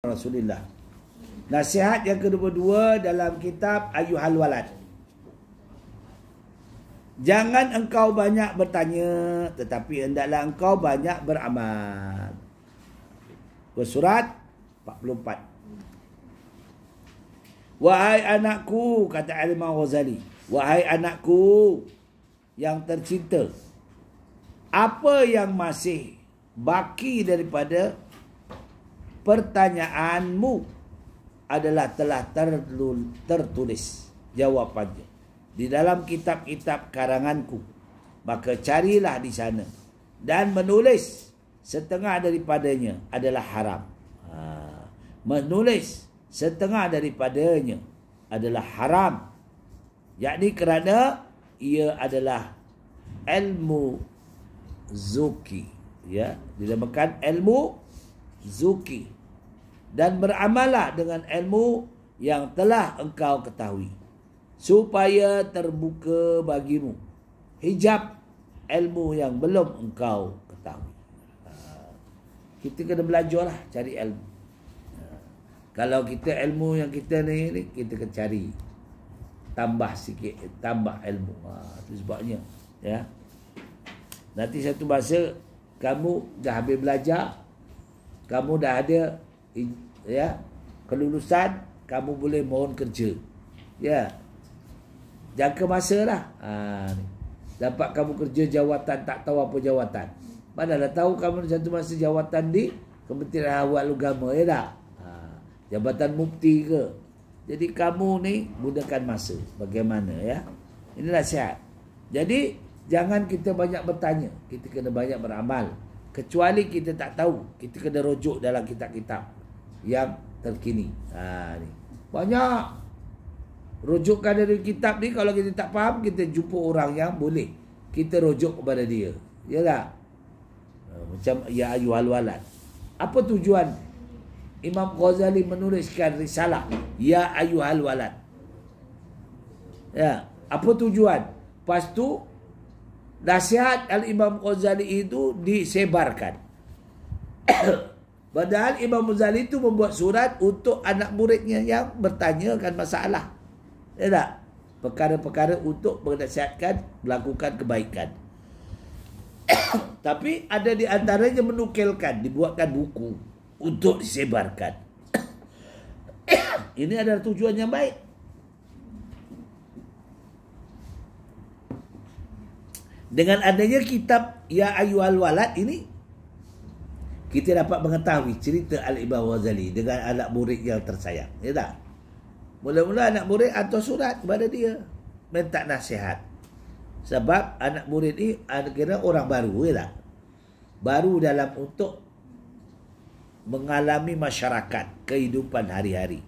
Rasulullah. Nasihat yang kedua dalam kitab Ayyuhal Walad. Jangan engkau banyak bertanya, tetapi hendaklah engkau banyak beramal. Surat 44. Wahai anakku, kata Al-Imam Ghazali, wahai anakku yang tercinta, apa yang masih baki daripada pertanyaanmu adalah telah tertulis jawapannya di dalam kitab-kitab karanganku. Maka carilah di sana dan menulis setengah daripadanya adalah haram. Menulis setengah daripadanya adalah haram, yakni kerana ia adalah ilmu zuki, ya, dinamakan ilmu zuki. Dan beramallah dengan ilmu yang telah engkau ketahui, supaya terbuka bagimu hijab ilmu yang belum engkau ketahui. Kita kena belajarlah cari ilmu. Kalau kita ilmu yang kita ni kita kena cari, tambah sikit, tambah ilmu. Itu sebabnya, ya. Nanti satu masa kamu dah habis belajar, kamu dah ada, ya, kelulusan, kamu boleh mohon kerja, ya. Jangka masa lah. Dapat kamu kerja jawatan, tak tahu apa jawatan. Manalah tahu kamu satu masa jawatan di Kementerian Awal Agama, ya tak? Jabatan mufti ke. Jadi kamu ni gunakan masa bagaimana, ya. Ini nasihat. Jadi jangan kita banyak bertanya, kita kena banyak beramal. Kecuali kita tak tahu, kita kena rujuk dalam kitab-kitab yang terkini. Ni. Banyak rujukan dari kitab ni. Kalau kita tak faham, kita jumpa orang yang boleh kita rujuk kepada dia, ya tak? Macam Ya Ayyuhal Walad. Apa tujuan Imam Ghazali menuliskan risalah Ya Ayyuhal Walad? Ya, apa tujuan? Lepas tu nasihat Al-Imam Ghazali itu disebarkan. Padahal Imam Ghazali itu membuat surat untuk anak muridnya yang bertanyakan masalah, ya tak? Perkara-perkara untuk menasihatkan, melakukan kebaikan. Tapi ada di antaranya menukilkan, dibuatkan buku untuk disebarkan. Ini adalah tujuan yang baik. Dengan adanya kitab Ya Ayyuhal Walad ini, kita dapat mengetahui cerita Al-Imam Ghazali dengan anak murid yang tersayang, ya tak? Mula-mula anak murid hantar surat kepada dia, minta nasihat. Sebab anak murid ni kira orang baru, ya tak? Baru dalam untuk mengalami masyarakat, kehidupan hari-hari.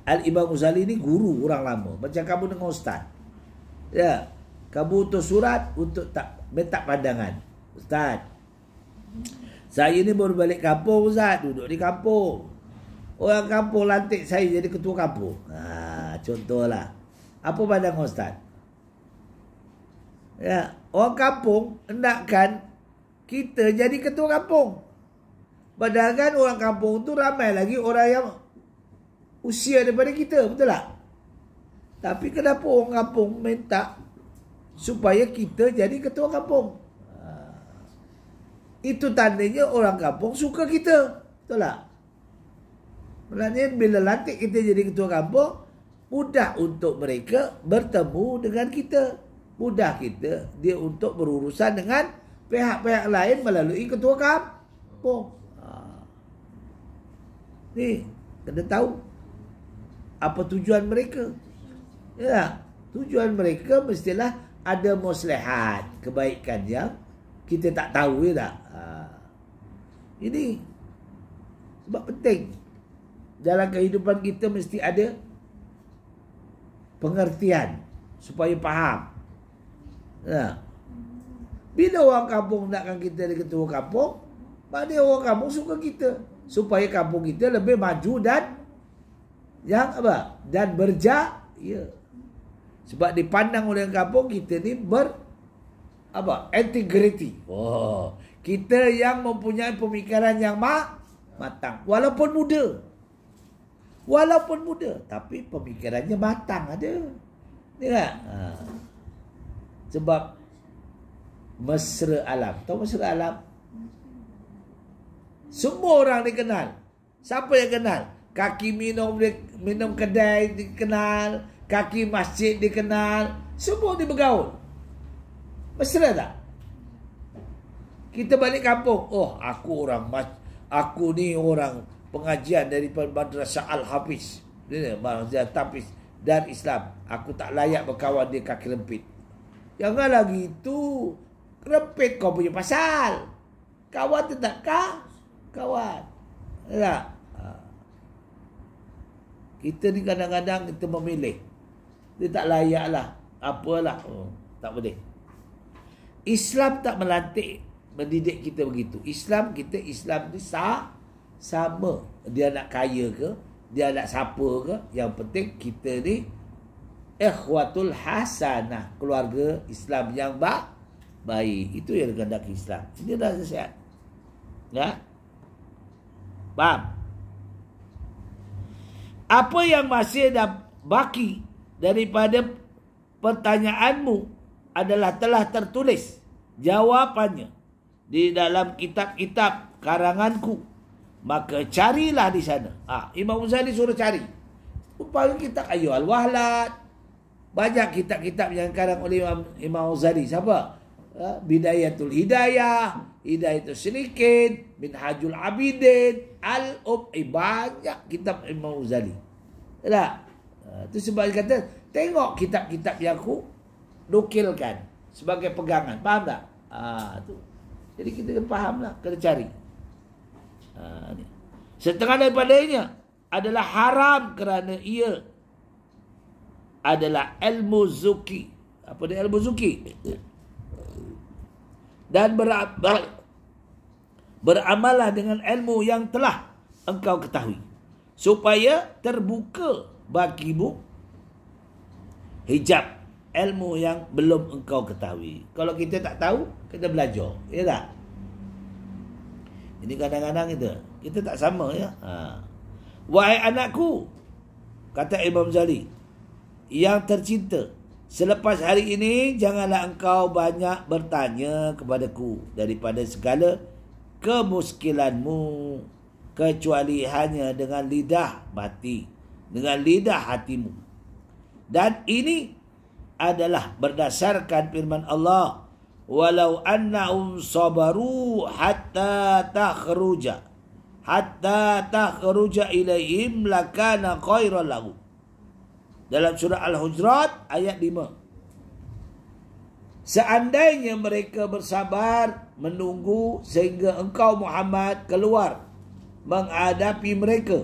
Al-Imam Ghazali ni guru orang lama, macam kamu dengan ustaz, ya. Kamu utus surat untuk minta pandangan. Ustaz, saya ni baru balik kampung, Ustaz. Duduk di kampung. Orang kampung lantik saya jadi ketua kampung. Contohlah. Apa pandangan Ustaz? Ya, orang kampung hendakkan kita jadi ketua kampung. Padahal kan orang kampung tu ramai lagi orang yang usia daripada kita, betul tak? Tapi kenapa orang kampung minta supaya kita jadi ketua kampung? Itu tandanya orang kampung suka kita, betul tak? Maksudnya bila lantik kita jadi ketua kampung, mudah untuk mereka bertemu dengan kita. Mudah dia untuk berurusan dengan pihak-pihak lain melalui ketua kampung. Ni kena tahu apa tujuan mereka. Ya, tujuan mereka mestilah ada maslahat, kebaikan yang kita tak tahu, ya tak? Ini sebab penting. Dalam kehidupan kita mesti ada pengertian supaya faham. Ya. Bila orang kampung nakkan kita jadi ketua kampung, maknanya orang kampung suka kita, supaya kampung kita lebih maju dan yang apa? Dan berjaya. Sebab dipandang oleh orang kampung kita ni integrity. Kita yang mempunyai pemikiran yang matang walaupun muda. Walaupun muda, tapi pemikirannya matang ada. Ni tak? Sebab mesra alam. Tahu mesra alam? Semua orang dikenal. Siapa yang kenal? Kaki minum kedai dikenal, kaki masjid dikenal, semua bergaul. Mesra tak? Kita balik kampung, oh aku ni orang pengajian daripada Madrasah Al-Hafiz, Madrasah Al-Hafiz dan Islam. Aku tak layak berkawan dia kaki rempit. Jangan lagi itu. Rempit kau punya pasal. Kawan tetap kawan. Tak? Kita ni kadang-kadang kita memilih. Dia tak layak lah. Apalah. Tak boleh. Islam tak melantik mendidik kita begitu. Islam ni sama. Dia nak kaya ke, dia nak siapa ke, yang penting kita ni ikhwatul hasanah, keluarga Islam yang baik. Itu yang dikehendaki Islam. Ini dah nasihat. Ya? Faham? Apa yang masih dah baki daripada pertanyaanmu adalah telah tertulis jawapannya di dalam kitab-kitab karanganku. Maka carilah di sana. Imam Ghazali suruh cari. Upaya kitab Ayu Al-Wahlat. Banyak kitab-kitab yang karang oleh Imam Ghazali. Siapa? Bidayatul Hidayah, Hidayatul Salikin, Minhajul Abidin, banyak kitab Imam Ghazali. Tak? Itu sebab dia kata, tengok kitab-kitab yang aku nukilkan sebagai pegangan. Faham tak? Tu. Jadi kita kena faham lah, kena cari. Ni. Setengah daripadanya adalah haram kerana ia adalah ilmu zuki. Apa dia ilmu zuki? Dan beramalah dengan ilmu yang telah engkau ketahui, supaya terbuka bagimu hijab ilmu yang belum engkau ketahui. Kalau kita tak tahu, kita belajar. Ya tak? Ini kadang-kadang kita tak sama, ya. Wahai anakku, kata Imam Ghazali, yang tercinta, selepas hari ini janganlah engkau banyak bertanya kepadaku daripada segala kemuskilanmu, kecuali hanya dengan lidah mati, dengan lidah hatimu. Dan ini adalah berdasarkan firman Allah, walau annahum sabaru hatta takhruja ilaihim lakana khairan lahum. Dalam surah Al-Hujurat ayat 5. Seandainya mereka bersabar menunggu sehingga engkau Muhammad keluar menghadapi mereka,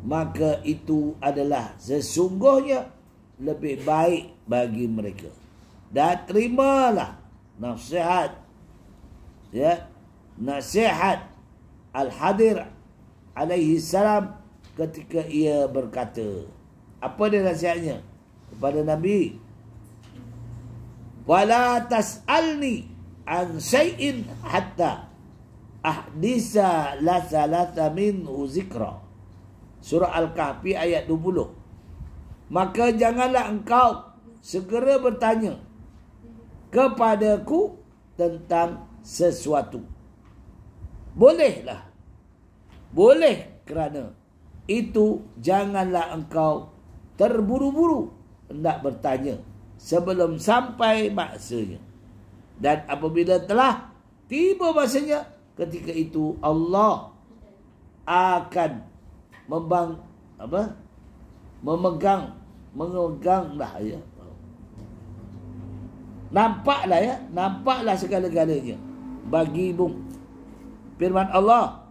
maka itu adalah sesungguhnya lebih baik bagi mereka. Dan terimalah nasihat, ya, nasihat Al-Hadir alaihi salam ketika ia berkata, apa dia nasihatnya kepada Nabi? Wala tas'alni an syai'in hatta ahdisa la salata minhu zikra. Surah Al-Kahfi ayat 20. Maka janganlah engkau segera bertanya kepadaku tentang sesuatu. Bolehlah. Boleh, kerana itu janganlah engkau terburu-buru hendak bertanya sebelum sampai masanya. Dan apabila telah tiba masanya, ketika itu Allah akan memeganglah, ya. Nampaklah segala-galanya bagimu. Firman Allah,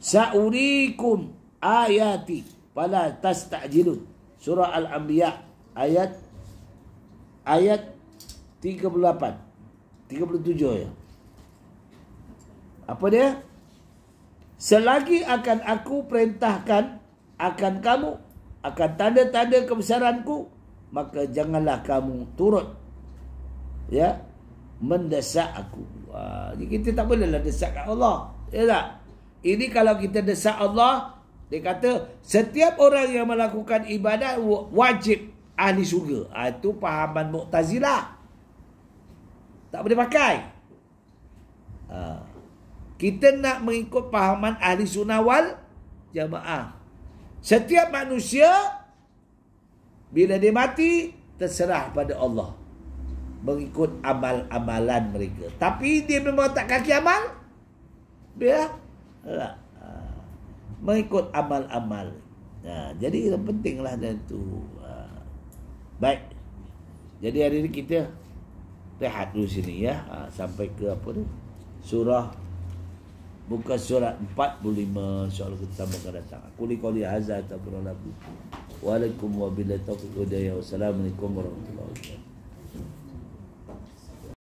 sa'urikum ayati fala tastajilun. Surah Al-Anbiya ayat 37 ya. Apa dia? Selagi akan aku perintahkan akan kamu akan tanda-tanda kebesaranku, maka janganlah kamu turut, ya, mendesak aku. Jadi kita tak bolehlah desak kat Allah, ya tak? Ini kalau kita desak Allah, Dia kata setiap orang yang melakukan ibadat wajib ahli syurga. Itu pahaman Mu'tazilah. Tak boleh pakai. Kita nak mengikut pahaman ahli sunnah wal jamaah. Setiap manusia bila dia mati terserah pada Allah, mengikut amal-amalan mereka. Tapi dia memang tak kaki amal, dia mengikut amal-amal. Jadi pentinglah dan tu. Baik. Jadi hari ini kita rehat dulu sini ya. Sampai ke apa tu? Surah buka surat 45, insya-Allah kita sambung akan datang. Aku li qouli hadza taqullahu. Waalaikumsalam warahmatullahi wabarakatuh. Wassalamualaikum warahmatullahi wabarakatuh.